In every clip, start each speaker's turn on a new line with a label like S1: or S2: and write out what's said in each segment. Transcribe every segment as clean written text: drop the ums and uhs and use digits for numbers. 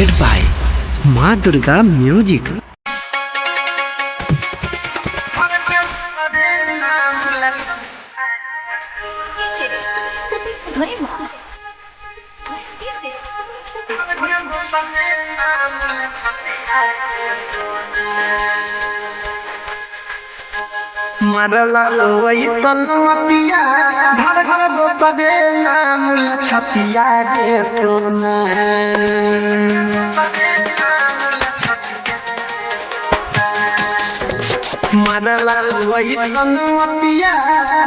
S1: presented by Ma Durga Music.
S2: मरला वही सनमतिया धर धर गोपदे नाम छतिया के सोना मरला वही सनमतिया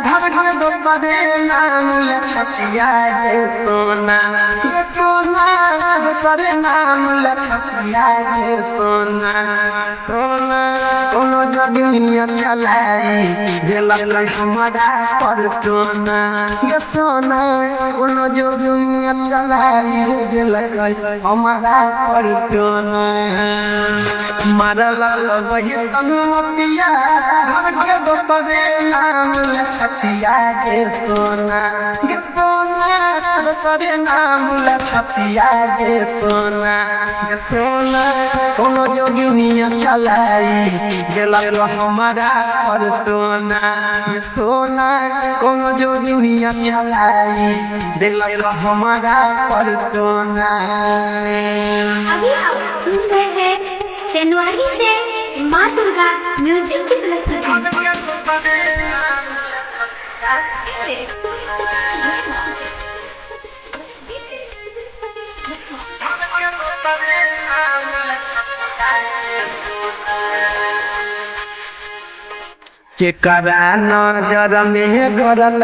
S2: धर धर गोपदे नाम छतिया के सोना सोना सरे नाम छतिया के सोना सोना कोनो जगनिया चलाई दिला हमारा पर सोना ये सोना कोनो जगनिया चलाई दिला हमारा पर सोना मरला वही सनमतिया घर घर दोपरे नाम छतिया के सोना ये सोना सरे नाम छतिया के सोना ये सोना कोनो जगनिया चलाई दिला हमारा पर सोना सोना कोनो जोगिया चलाई दिला हमारा पर सोना।
S3: अभी आप सुन रहे हैं जनवरी से माँ दुर्गा म्यूजिक की
S2: के करा नजर में गरल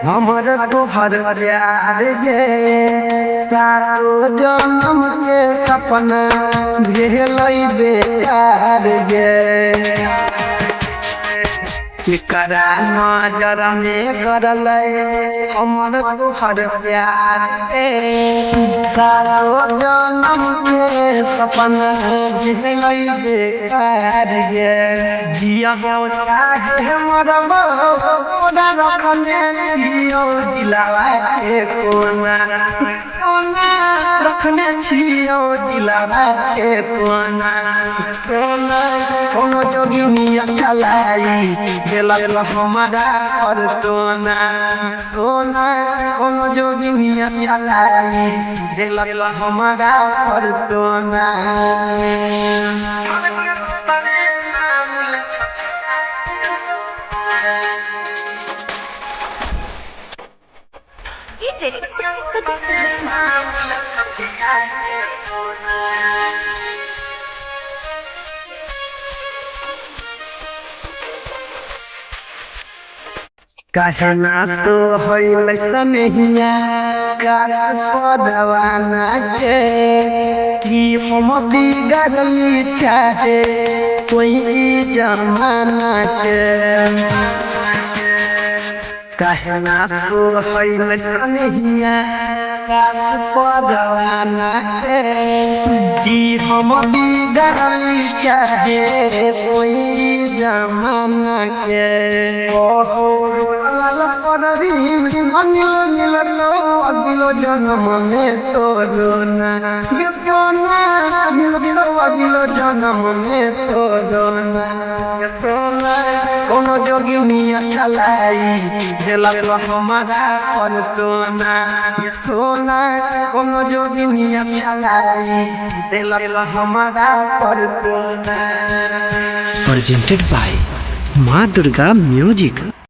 S2: हमर तोहर प्यार गे सारो जन्म के सपना भेल बेकार गे के करा नजर में गरल हमर तोहर प्यार गे सारो जन्म के सपना भेल बेकार गे जिया मरबा रखने छियो दिलावा के कोना सोना रखने छियो दिलावा के कोना सोना कोनो जोगिनिया चलाई दिला हमारा पर सोना सोना कोनो जोगिनिया चलाई दिला हमारा पर सोना। कहना सो होइल सनहिया काश पदवाना के कि हम बिगड़ली चाहे कोई जमाना के कहना सो होइल सनहिया काश पदवाना के कि हम बिगड़ली चाहे कोई जमाना के अगलो जन्म में तोड़ना अगलो जन्म में तोड़ना सोना कोनो जोगिनिया चलाई दिला हमारा पर सोना सोना कोनो जोगिनिया चलाई दिला हमारा पर सोना।
S1: Presented by Ma Durga Music.